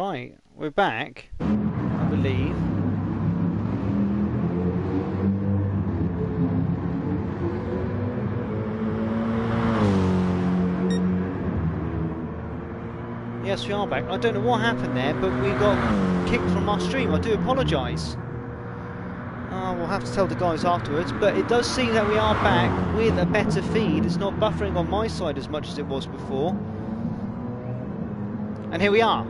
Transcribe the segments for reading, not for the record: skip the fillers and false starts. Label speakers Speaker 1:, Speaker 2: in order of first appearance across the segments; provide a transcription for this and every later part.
Speaker 1: Right, we're back, I believe. Yes, we are back. I don't know what happened there, but we got kicked from our stream. I do apologise. We'll have to tell the guys afterwards, but it does seem that we are back with a better feed. It's not buffering on my side as much as it was before. And here we are.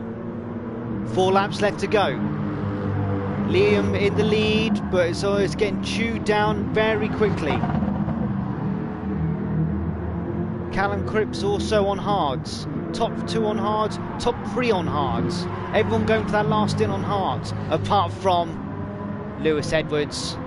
Speaker 1: 4 laps left to go. Liam in the lead, but it's getting chewed down very quickly. Callum Cripps also on hards. Top 2 on hards, top 3 on hards. Everyone going for that last in on hards, apart from Lewis Edwards.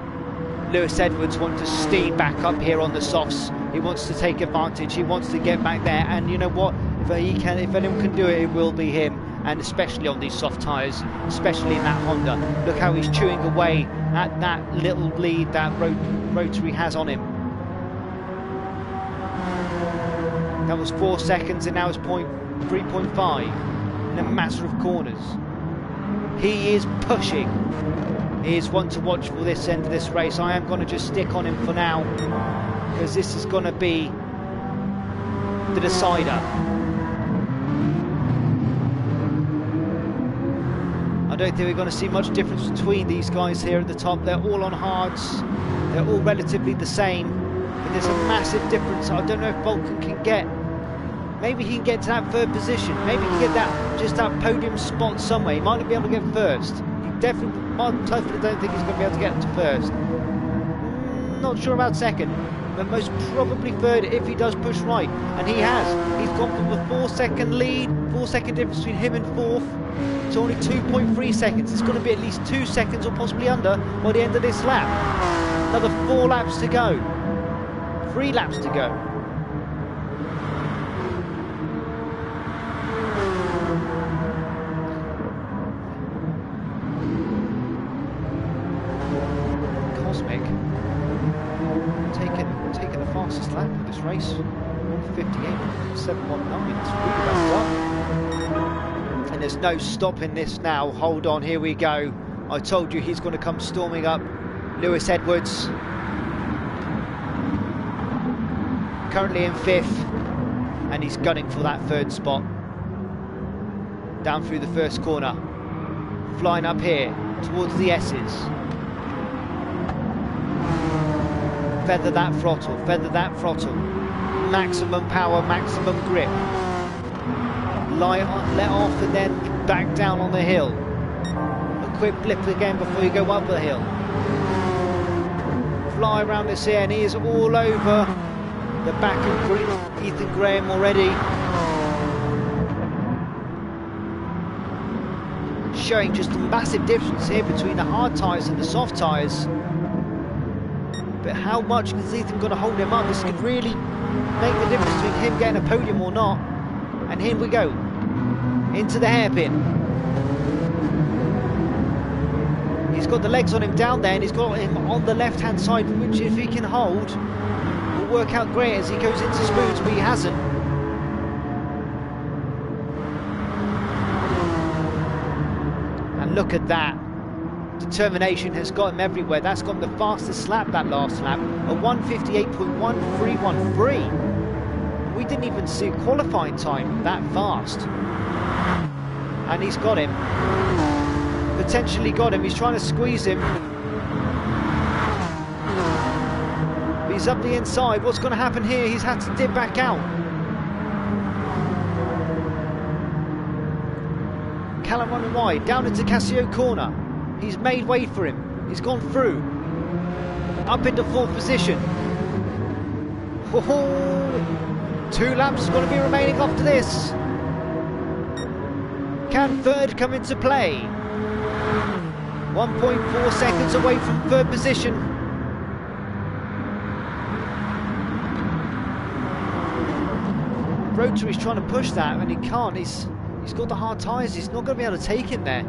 Speaker 1: Lewis Edwards wants to steam back up here on the softs. He wants to take advantage. He wants to get back there, and you know what? If anyone can do it, it will be him. And especially on these soft tyres, especially in that Honda. Look how he's chewing away at that little lead that Rotary has on him. That was 4 seconds, and now it's 3.5 in a matter of corners. He is pushing. He is one to watch for this end of this race. I am going to just stick on him for now, because this is going to be the decider. I don't think we're going to see much difference between these guys here at the top. They're all on hards. They're all relatively the same. But there's a massive difference. I don't know if Vulcan can get... Maybe he can get to that 3rd position. Maybe he can get that podium spot somewhere. He might not be able to get first. He definitely... I totally don't think he's going to be able to get to first. Not sure about 2nd. But most probably 3rd if he does push right. And he has. He's gone from a 4-second lead. 4-second difference between him and 4th. It's only 2.3 seconds. It's going to be at least 2 seconds or possibly under by the end of this lap. Another 4 laps to go. 3 laps to go. Cosmic taking the fastest lap of this race. 1:58.719. It's really well done. And there's no stopping this now. Hold on, here we go. I told you he's going to come storming up. Lewis Edwards. Currently in 5th. And he's gunning for that 3rd spot. Down through the 1st corner. Flying up here towards the S's. Feather that throttle, feather that throttle. Maximum power, maximum grip. Let off and then back down on the hill. A quick blip again before you go up the hill. Fly around this here, and he is all over the back of Ethan Graham already. Showing just a massive difference here between the hard tyres and the soft tyres. But how much is Ethan going to hold him up? This could really make the difference between him getting a podium or not. And here we go. Into the hairpin. He's got the legs on him down there, and he's got him on the left-hand side, which if he can hold, will work out great as he goes into smooths, but he hasn't. And look at that. Determination has got him everywhere. That's got him the fastest lap, that last lap. A 1:58.1313. We didn't even see qualifying time that fast. And he's got him. Potentially got him. He's trying to squeeze him. But he's up the inside. What's going to happen here? He's had to dip back out. Callum running wide. Down into Casio corner. He's made way for him. He's gone through. Up into 4th position. Oh, 2 laps is going to be remaining after this. Can 3rd come into play? 1.4 seconds away from 3rd position. Rotary's trying to push that, and he can't. He's got the hard tyres. He's not going to be able to take him there.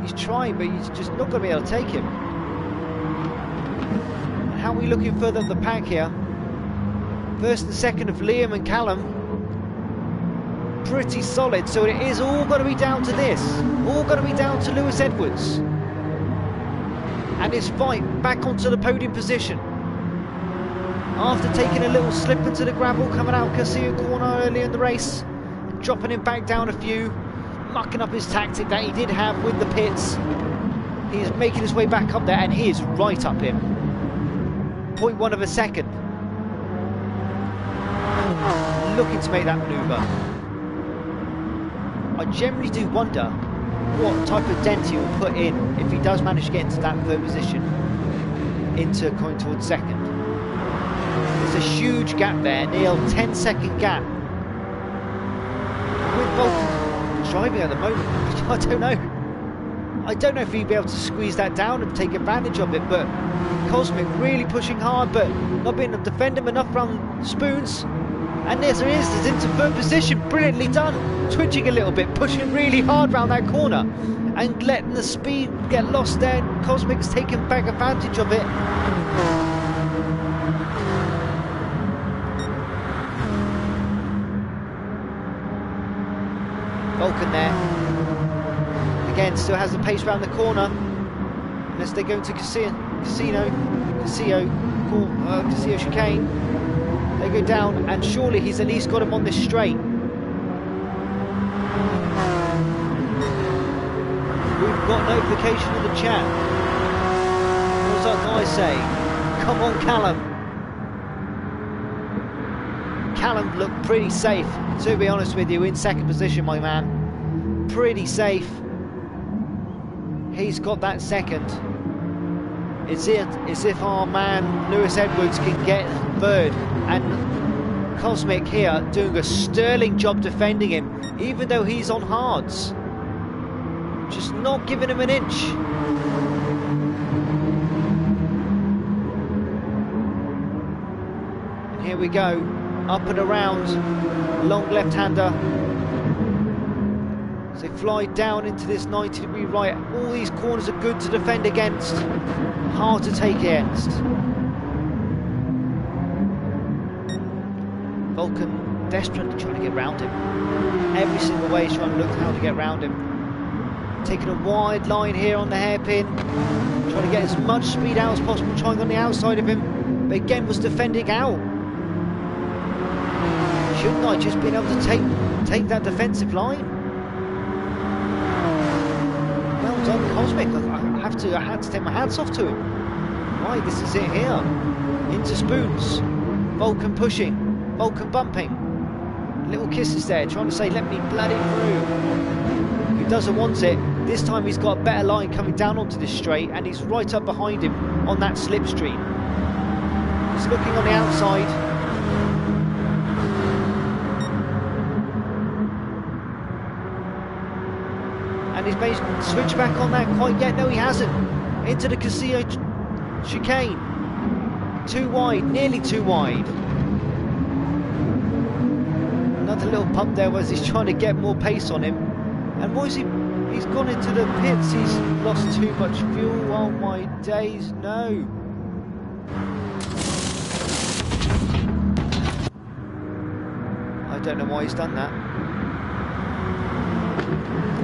Speaker 1: He's trying, but he's just not going to be able to take him. How are we looking further up the pack here? 1st and 2nd of Liam and Callum. pretty solid, so it is all going to be down to this. All going to be down to Lewis Edwards and his fight back onto the podium position. After taking a little slip into the gravel coming out Casillo corner early in the race, and dropping him back down a few, mucking up his tactic that he did have with the pits. He's making his way back up there, and he is right up him. 0.1 of a second. Looking to make that manoeuvre. I generally do wonder what type of dent he will put in if he does manage to get into that third position, into going towards second. There's a huge gap there, near 10-second gap. With Vulcan driving at the moment, I don't know. I don't know if he'd be able to squeeze that down and take advantage of it, but Cosmic really pushing hard, but not being able to defend him enough from Spoons. And there he is, he's into third position, brilliantly done. Twitching a little bit, pushing really hard round that corner and letting the speed get lost there. Cosmic's taking back advantage of it. Vulcan there. Again, still has the pace round the corner. Unless they go into Casillo chicane. They go down, and surely he's at least got him on this straight. We've got notification in the chat. What does our guy say? Come on, Callum. Callum looked pretty safe, to be honest with you, in second position, my man. Pretty safe. He's got that second. It's if our man Lewis Edwards can get third, and Cosmic here doing a sterling job defending him, even though he's on hards. Just not giving him an inch. And here we go, up and around, long left-hander. As they fly down into this 90-degree right, all these corners are good to defend against, hard to take against. Vulcan desperately trying to get round him. Every single way he's trying to look how to get round him. Taking a wide line here on the hairpin, trying to get as much speed out as possible, trying on the outside of him, but again was defending out. Shouldn't I just been able to take that defensive line? Well done, Cosmic. I had to take my hats off to him. Right, this is it here. Into Spoons. Vulcan pushing. Vulcan bumping. Little kisses there, trying to say, let me bloody through. He doesn't want it. This time he's got a better line coming down onto this straight, and he's right up behind him on that slipstream. He's looking on the outside. And he's managed to switch back on that quite yet. No, he hasn't. Into the Casillo chicane. Too wide, nearly too wide. Another little pump there as he's trying to get more pace on him. And what is he? He's gone into the pits. He's lost too much fuel. Oh my days, no. I don't know why he's done that.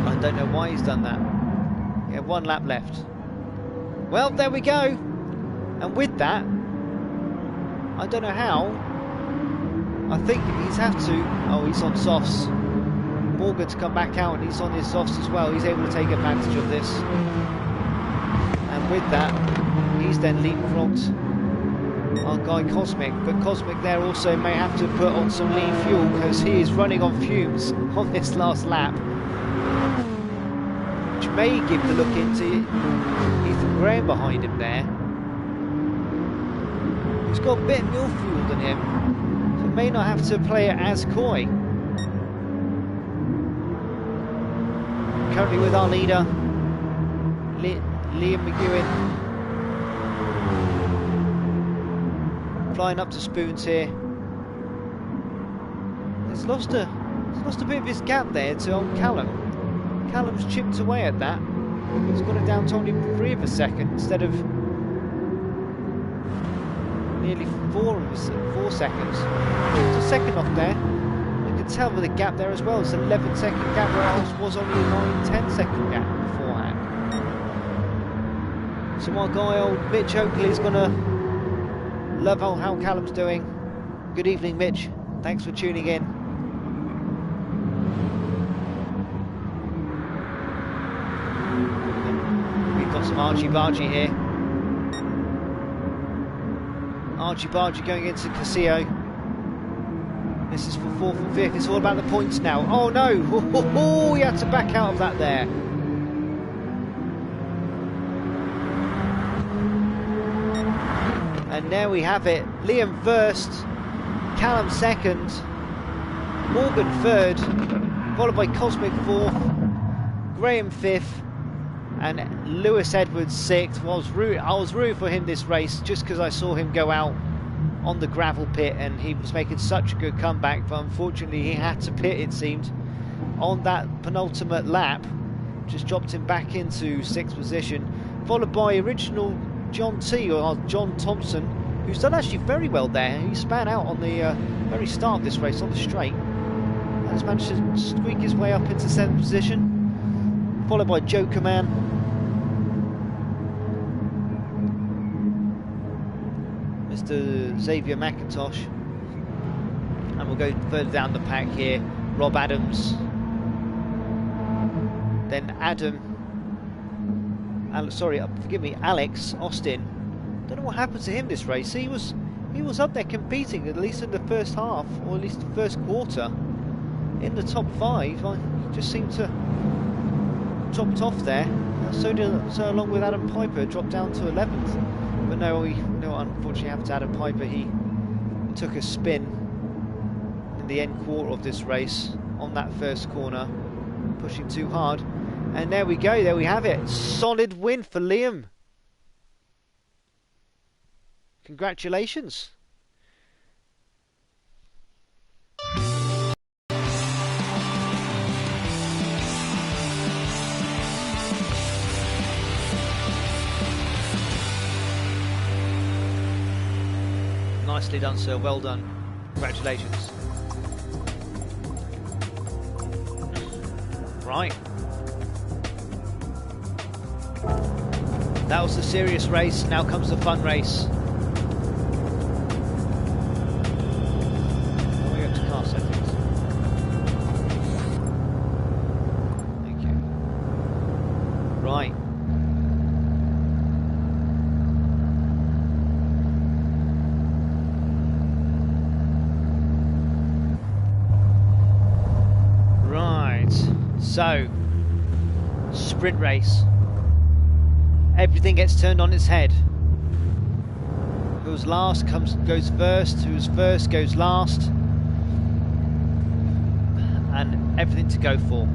Speaker 1: I don't know why he's done that. Yeah, one lap left. Well, there we go. And with that, I don't know how. I think he's have to. Oh, he's on softs. Morgan's come back out and he's on his softs as well. He's able to take advantage of this. And with that, he's then leapfrogged our guy Cosmic. But Cosmic there also may have to put on some lean fuel because he is running on fumes on this last lap. Which may give the look into Ethan Graham behind him there. He's got a bit more fuel than him, so may not have to play it as coy. Currently with our leader, Liam McEwen, flying up to Spoons here. He's lost a bit of his gap there to Callum. Callum's chipped away at that. He's got it down to only 3 of a second instead of nearly 4 seconds. It's a second off there. can tell with the gap there as well. It's an 11-second gap, where it was only a 9-10-second gap beforehand. So my guy, old Mitch Oakley, is going to love how Callum's doing. Good evening, Mitch. Thanks for tuning in. We've got some argy-bargy here. Argy-bargy going into Casillo. This is for 4th and 5th. It's all about the points now. Oh no! He had to back out of that there. And there we have it. Liam first, Callum second, Morgan third, followed by Cosmic fourth, Graham fifth, and Lewis Edwards sixth. Well, I was rooting for him this race just because I saw him go out on the gravel pit and he was making such a good comeback, but unfortunately he had to pit, it seemed, on that penultimate lap. Just dropped him back into 6th position, followed by original John T, or John Thompson, who's done actually very well there. He span out on the very start of this race on the straight and has managed to squeak his way up into 7th position, followed by Joker Man. Mr. Xavier McIntosh, and we'll go further down the pack here. Rob Adams, then Alex Austin. Don't know what happened to him this race. He was up there competing, at least in the first half, or at least the first quarter, in the top 5. I just seemed to dropped off there. So along with Adam Piper, dropped down to 11th. But no, unfortunately happened to Adam Piper. He took a spin in the end quarter of this race on that first corner, pushing too hard. And there we go, there we have it. Solid win for Liam. Congratulations. Nicely done, sir. Well done. Congratulations. Right. That was the serious race. Now comes the fun race. We go to car settings. Thank you. Right. So, sprint race. Everything gets turned on its head. Who's last goes first, who's first goes last. And everything to go for.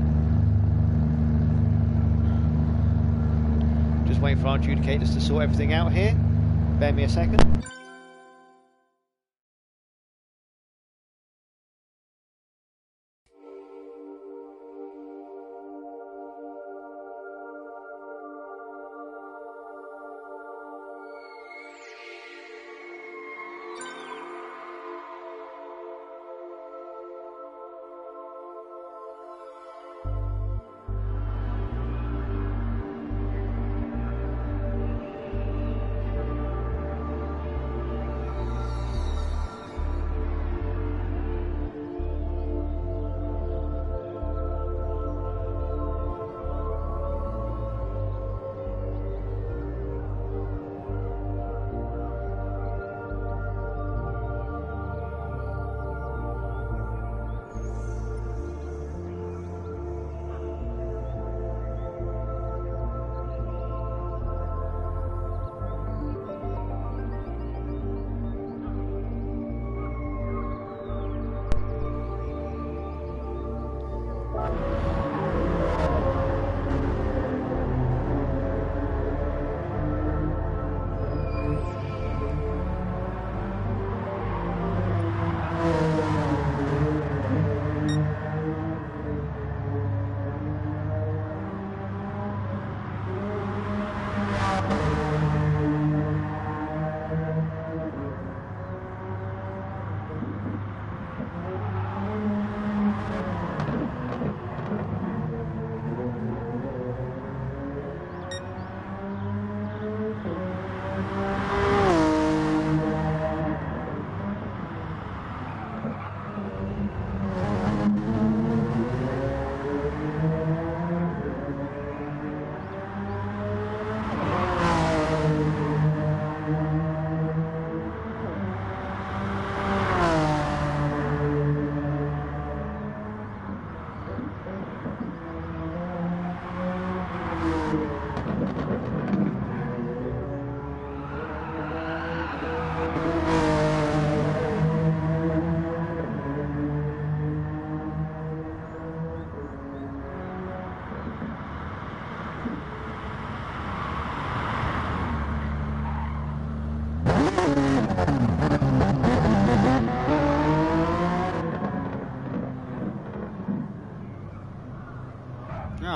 Speaker 1: Just waiting for our adjudicators to sort everything out here. Bear me a second.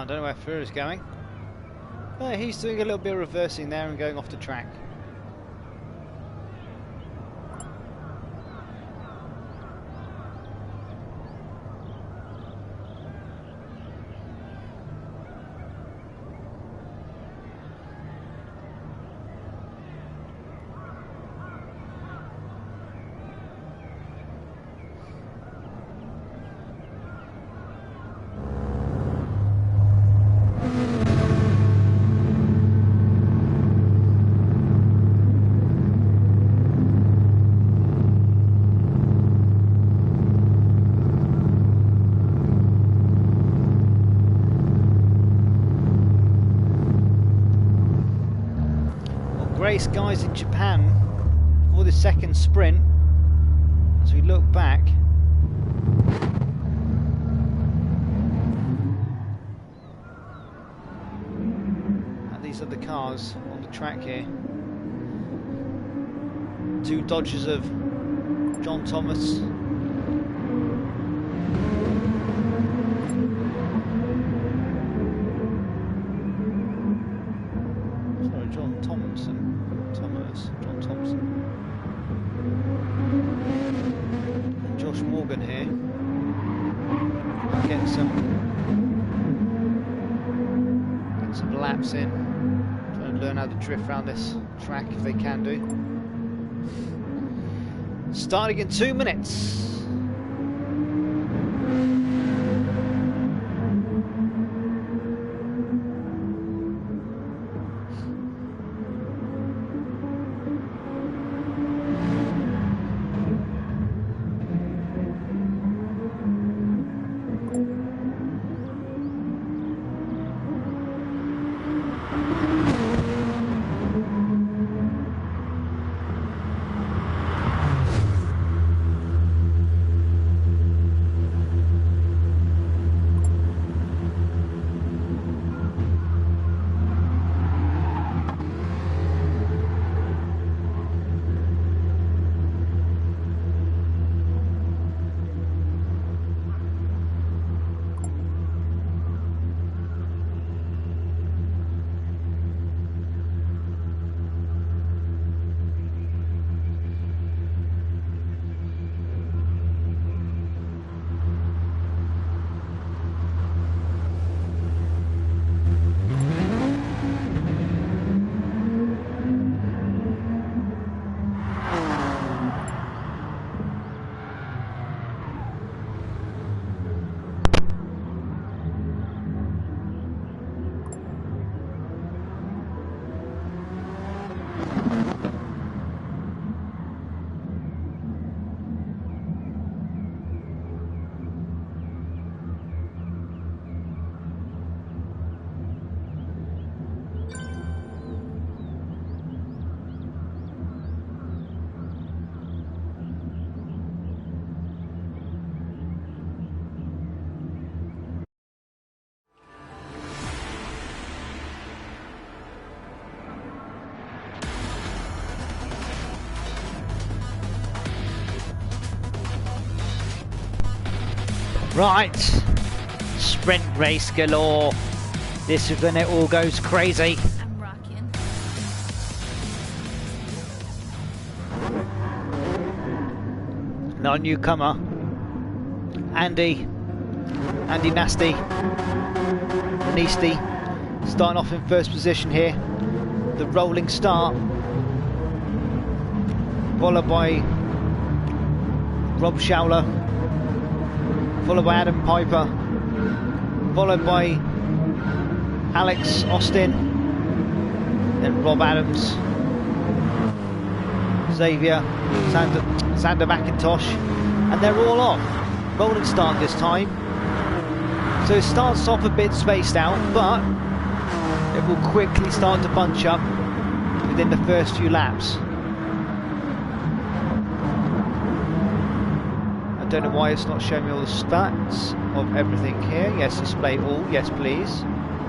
Speaker 1: I don't know where Fury's going. He's doing a little bit of reversing there and going off the track. Race guys in Japan for the second sprint. As we look back, and these are the cars on the track here. Two Dodgers of John Thomas. Getting some laps in, trying to learn how to drift around this track if they can do. Starting in 2 minutes. Right, sprint race galore. This is when it all goes crazy.
Speaker 2: I'm rocking.
Speaker 1: Not a newcomer. Andy Nasty. Starting off in first position here. The rolling start. Followed by Rob Schauler. Followed by Adam Piper, followed by Alex Austin, then Rob Adams, Xavier, Sander McIntosh, and they're all off. Rolling start this time. So it starts off a bit spaced out, but it will quickly start to bunch up within the first few laps. I don't know why it's not showing me all the stats of everything here. Yes, display all. Yes, please.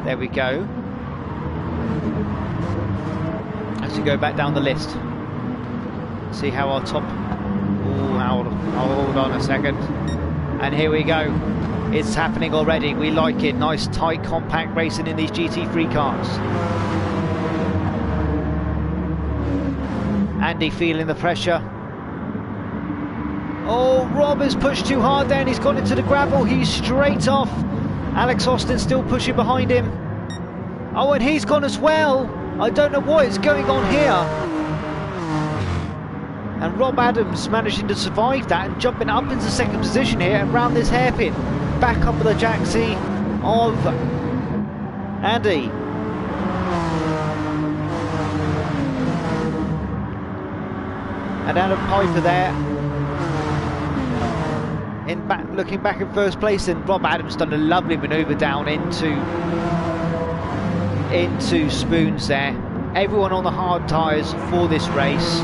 Speaker 1: There we go. As we go back down the list, see how our top. Oh, hold on a second. And here we go. It's happening already. We like it. Nice, tight, compact racing in these GT3 cars. Andy feeling the pressure. Oh, Rob has pushed too hard there and he's gone into the gravel. He's straight off. Alex Austin still pushing behind him. Oh, and he's gone as well. I don't know what is going on here. And Rob Adams managing to survive that and jumping up into second position here and round this hairpin. Back up with the Jaxie of Andy. And Adam Piper there. Looking back in first place, and Rob Adams done a lovely manoeuvre down into Spoons there. Everyone on the hard tyres for this race.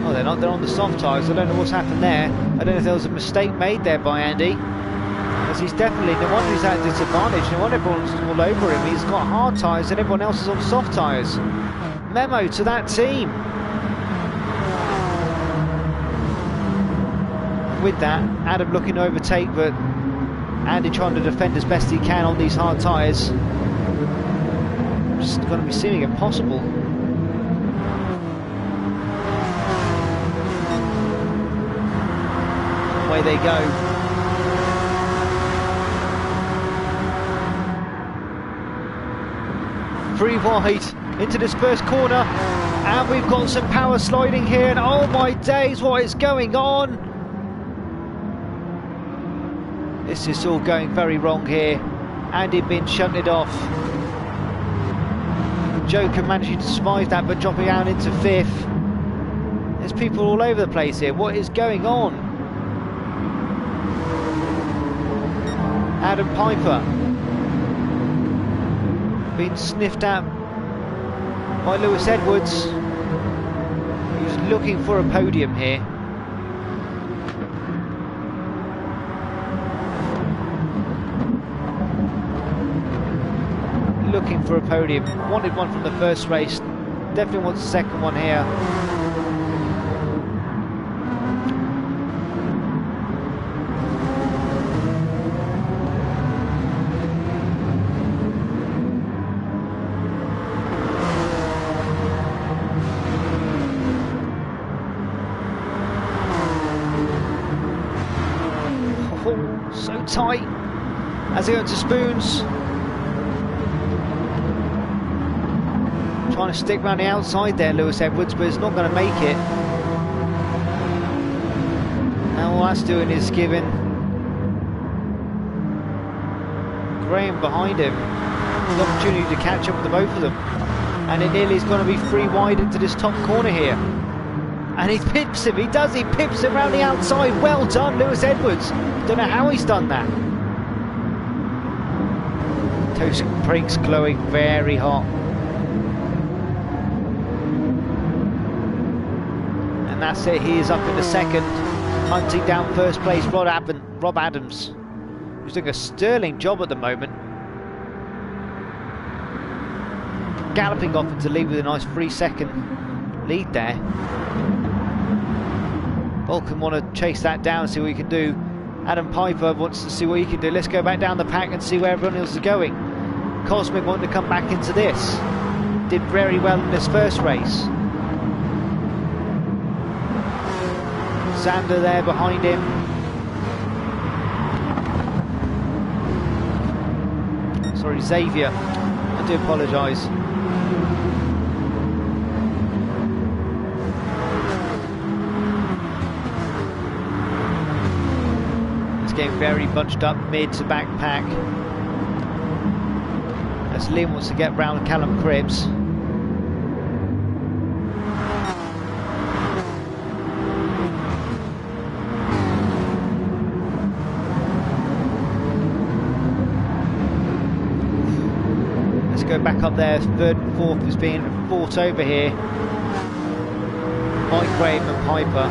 Speaker 1: Oh, they're not. They're on the soft tyres. I don't know what's happened there. I don't know if there was a mistake made there by Andy. Because he's definitely, no wonder he's at a disadvantage. No wonder everyone's all over him. He's got hard tyres and everyone else is on soft tyres. Memo to that team. With that, Adam looking to overtake, but Andy trying to defend as best he can on these hard tyres. Just going to be seeming impossible. Away they go. Three wide into this first corner, and we've got some power sliding here, and oh my days, what is going on? This is all going very wrong here. Andy being shunted off. Joker managing to survive that, but dropping out into fifth. There's people all over the place here. What is going on? Adam Piper being sniffed at by Lewis Edwards. He's looking for a podium here. Looking for a podium. Wanted one from the first race. Definitely wants a second one here. Oh, so tight as they go to Spoons. Trying to stick around the outside there, Lewis Edwards, but it's not going to make it. And all that's doing is giving Graham behind him the opportunity to catch up with the both of them. And it nearly is going to be three wide into this top corner here. And he pips him, he does, he pips him around the outside. Well done, Lewis Edwards. Don't know how he's done that. Toast brakes glowing very hot. That's it, he is up in the second, hunting down first place Rob Adams, who's doing a sterling job at the moment. Galloping off into lead with a nice 3-second lead there. Vulcan want to chase that down, see what he can do. Adam Piper wants to see what he can do. Let's go back down the pack and see where everyone else is going. Cosmic wanting to come back into this. Did very well in this first race. Xander there behind him. Sorry, Xavier. I do apologise. It's getting very bunched up mid to back pack. As Liam wants to get round Callum Cribs. Go back up there, third and fourth is being fought over here. Mike Graham and Piper.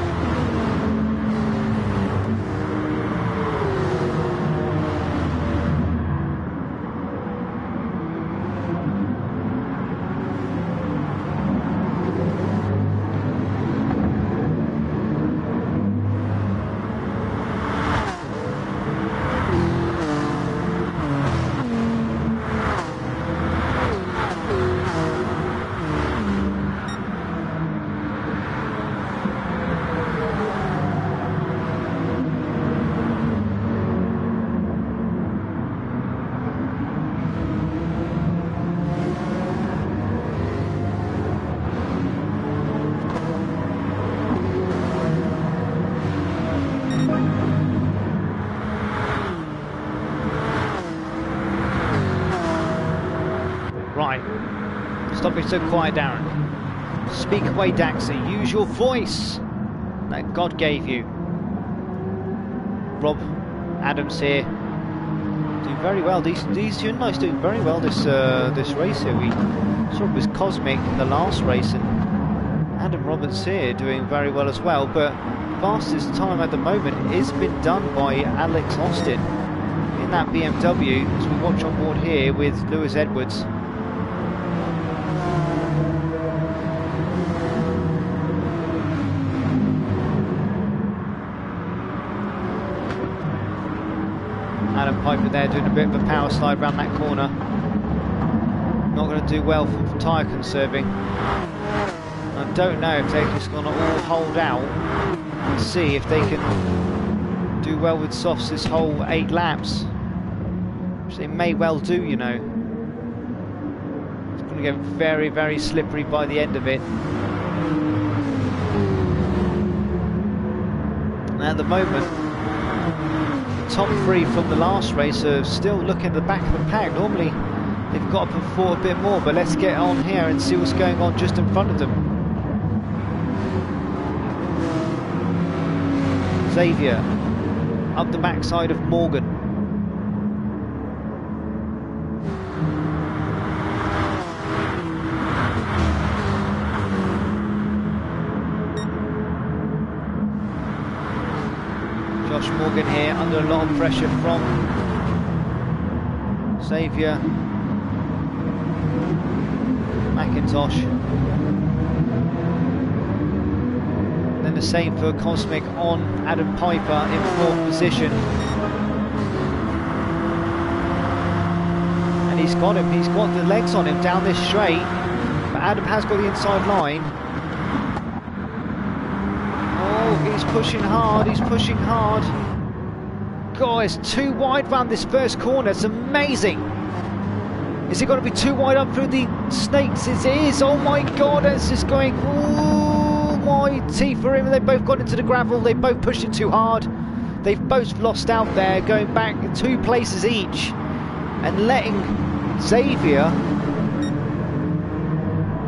Speaker 1: Stop being so quiet, Darren. Speak away, Daxi. Use your voice that God gave you. Rob Adams here, doing very well. These Hyundai's doing very well this race here. We saw it was Cosmic in the last race, and Adam Roberts here doing very well as well. But fastest time at the moment has been done by Alex Austin in that BMW, as we watch on board here with Lewis Edwards. Adam Piper there doing a bit of a power slide around that corner. Not going to do well for tyre conserving. I don't know if they're just going to all hold out and see if they can do well with softs this whole 8 laps. Which they may well do, you know. It's going to get very, very slippery by the end of it. And at the moment, top 3 from the last race are still looking at the back of the pack. Normally they've got to put forward a bit more, but let's get on here and see what's going on just in front of them. Xavier up the backside of Morgan. Josh Morgan here under a lot of pressure from Xavier McIntosh. Then the same for Cosmic on Adam Piper in 4th position. And he's got him, he's got the legs on him down this straight, but Adam has got the inside line. He's pushing hard, he's pushing hard. God, it's too wide round this first corner, it's amazing. Is it going to be too wide up through the snakes? It is, oh my God, it's just going, oh my teeth for him. They both got into the gravel, they both pushed it too hard. They've both lost out there, going back 2 places each, and letting Xavier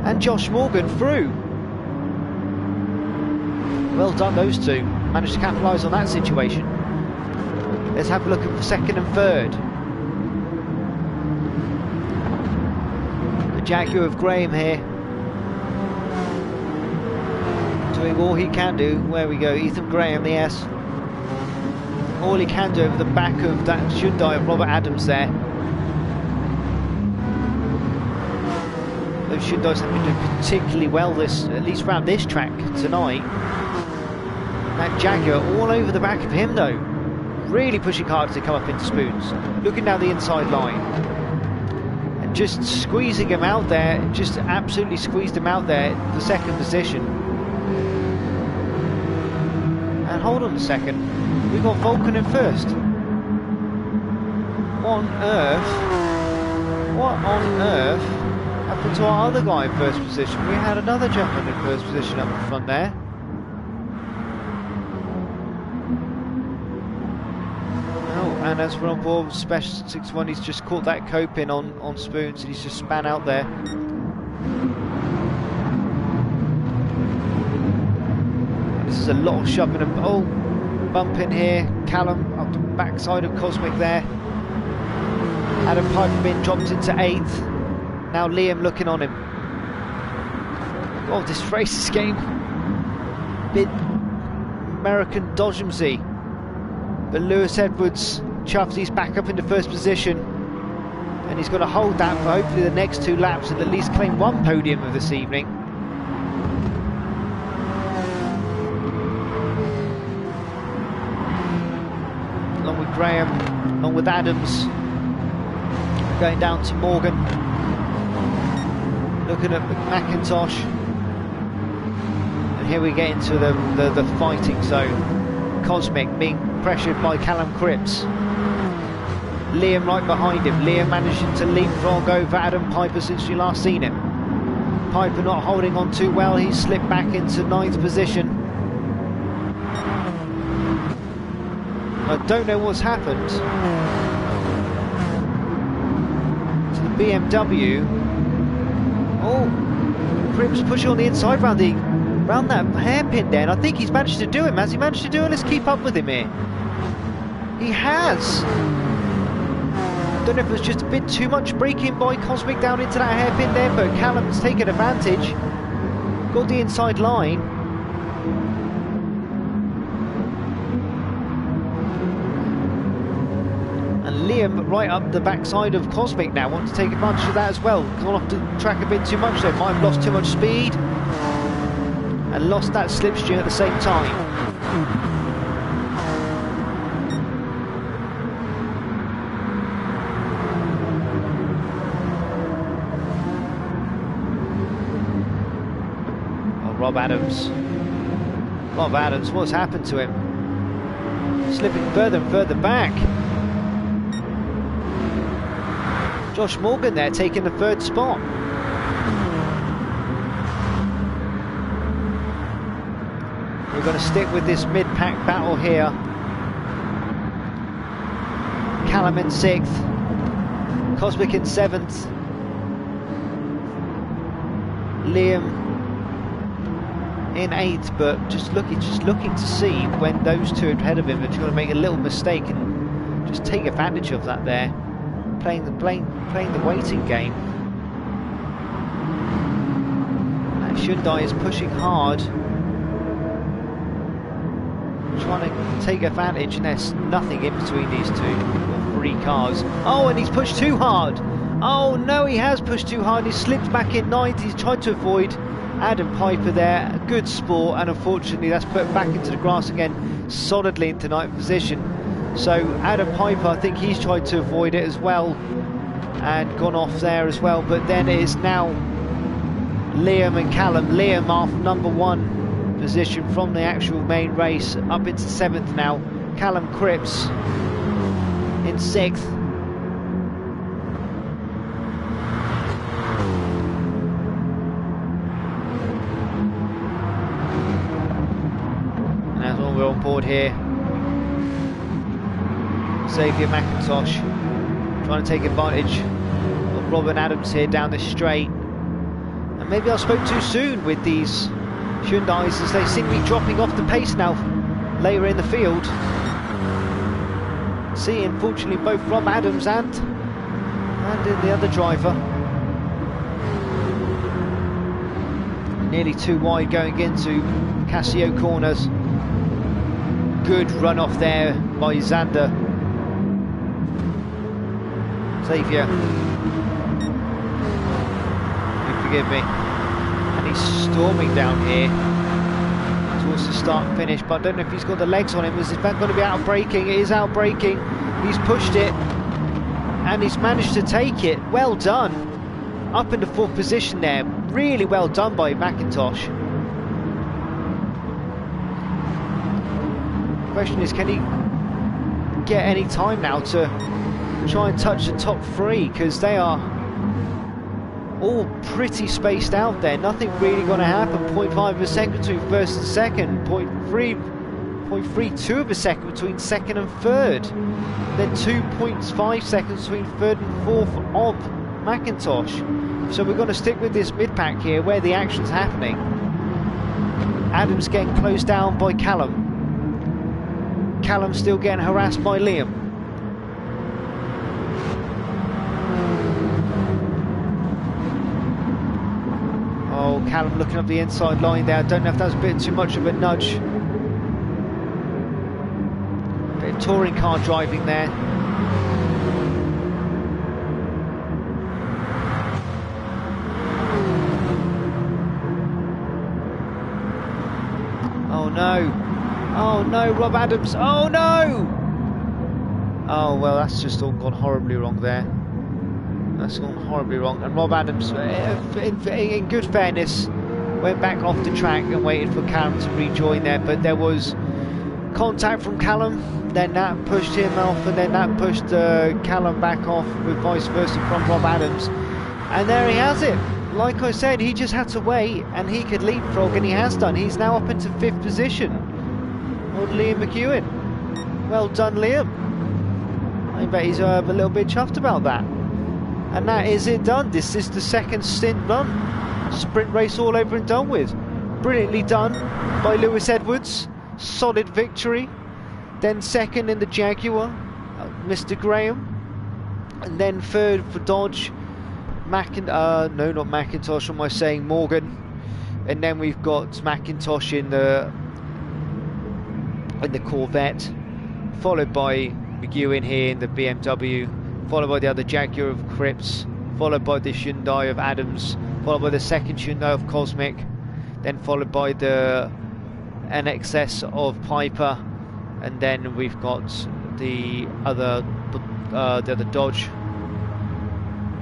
Speaker 1: and Josh Morgan through. Well done, those two. Managed to capitalise on that situation. Let's have a look at the 2nd and 3rd. The Jaguar of Graham here, doing all he can do. Where we go, Ethan Graham, the S. All he can do over the back of that Hyundai of Robert Adams there. Those Hyundais have been doing particularly well this, at least around this track tonight. That Jaguar all over the back of him though, really pushing hard to come up into Spoons, looking down the inside line and just squeezing him out there, just absolutely squeezed him out there, the 2nd position. And hold on a second, we've got Vulcan in 1st. What on earth happened to our other guy in 1st position? We had another gentleman in 1st position up in front there. And as we're on board with Special 61, he's just caught that cope in on Spoons and he's just span out there. And this is a lot of shoving and bump in here. Callum up the backside of Cosmic there. Adam Piper being dropped into 8th. Now Liam looking on him. Oh, this race is getting a bit American Dodgemsy. But Lewis Edwards chuffs, he's back up into 1st position, and he's got to hold that for hopefully the next 2 laps and at least claim 1 podium of this evening. Along with Graham, along with Adams, going down to Morgan, looking at McIntosh, and here we get into the fighting zone. Cosmic being pressured by Callum Cripps. Liam right behind him. Liam managing to leapfrog over Adam Piper since you last seen him. Piper not holding on too well. He's slipped back into 9th position. I don't know what's happened to the BMW. Oh, Cripps pushing on the inside round that hairpin there, and I think he's managed to do it. Has he managed to do it? Let's keep up with him here. He has. Don't know if it was just a bit too much braking by Cosmic down into that hairpin there, but Callum's taken advantage. Got the inside line. And Liam right up the backside of Cosmic now, wants to take advantage of that as well. Gone off the track a bit too much there, might have lost too much speed. And lost that slipstream at the same time. Rob Adams, what's happened to him? Slipping further and further back. Josh Morgan there taking the third spot. We're going to stick with this mid-pack battle here. Callum in 6th, Cosmic in 7th, Liam in 8th, but just looking to see when those two ahead of him are going to make a little mistake and just take advantage of that there, playing the waiting game. And Hyundai is pushing hard, trying to take advantage, and there's nothing in between these two, or 3 cars. Oh, and he's pushed too hard. Oh no, he has pushed too hard. He slipped back in 9th. He's tried to avoid Adam Piper there, a good sport, and unfortunately that's put back into the grass again, solidly into 9th position. So Adam Piper, I think he's tried to avoid it as well, and gone off there as well, but then it is now Liam and Callum. Liam off number 1 position from the actual main race, up into 7th now. Callum Cripps in 6th. We're on board here. Xavier McIntosh trying to take advantage of Robin Adams here down this straight. And maybe I spoke too soon with these Hyundais, as they seem to be dropping off the pace now later in the field. See, unfortunately, both Rob Adams and the other driver. Nearly too wide going into Casio corners. Good run off there by Xander. Xavier, you forgive me. And he's storming down here towards the start and finish, but I don't know if he's got the legs on him. Is his back going to be out braking? It is out braking. He's pushed it and he's managed to take it. Well done. Up into 4th position there. Really well done by McIntosh. Question is, can he get any time now to try and touch the top 3, because they are all pretty spaced out there. Nothing really going to happen. 0.5 of a second between first and second, 0.32 of a second between second and third, then 2.5 seconds between third and fourth of McIntosh. So we're going to stick with this mid-pack here where the action's happening. Adams getting closed down by Callum. Callum still getting harassed by Liam. Oh, Callum looking up the inside line there. I don't know if that's a bit too much of a nudge. Bit of touring car driving there. Oh no. Oh no, Rob Adams. Oh no! Oh well, that's just all gone horribly wrong there. That's gone horribly wrong. And Rob Adams, in good fairness, went back off the track and waited for Callum to rejoin there. But there was contact from Callum, then that pushed him off, and then that pushed Callum back off, with vice versa from Rob Adams. And there he has it. Like I said, he just had to wait and he could leapfrog, and he has done. He's now up into 5th position. Old Liam McEwen. Well done, Liam. I bet he's a little bit chuffed about that. And that is it done. This is the second stint done. Sprint race all over and done with. Brilliantly done by Lewis Edwards. Solid victory. Then second in the Jaguar, Mr. Graham. And then third for Dodge, no, not McIntosh, what am I saying, Morgan. And then we've got McIntosh in the Corvette, followed by McEwen here in the BMW, followed by the other Jaguar of Cripps, followed by the Hyundai of Adams, followed by the second Hyundai of Cosmic, then followed by the NXS of Piper, and then we've got the other Dodge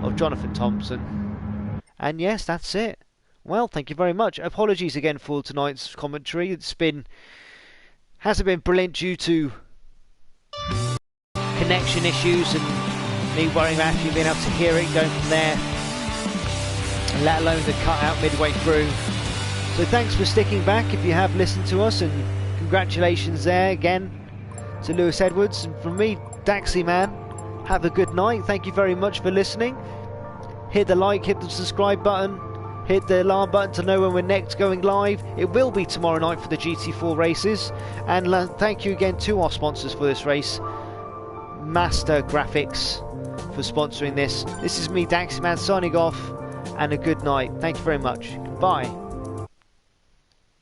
Speaker 1: of Jonathan Thompson. And yes, that's it. Well, thank you very much. Apologies again for tonight's commentary. Hasn't been brilliant due to connection issues and me worrying about you being able to hear it going from there, let alone the cut out midway through. So thanks for sticking back if you have listened to us, and congratulations there again to Lewis Edwards. And from me, Daxi Man, have a good night. Thank you very much for listening. Hit the like, hit the subscribe button, hit the alarm button to know when we're next going live. It will be tomorrow night for the GT4 races. And thank you again to our sponsors for this race, Master Graphics, for sponsoring this. This is me, Daxi Man, signing off, and a good night. Thank you very much. Bye.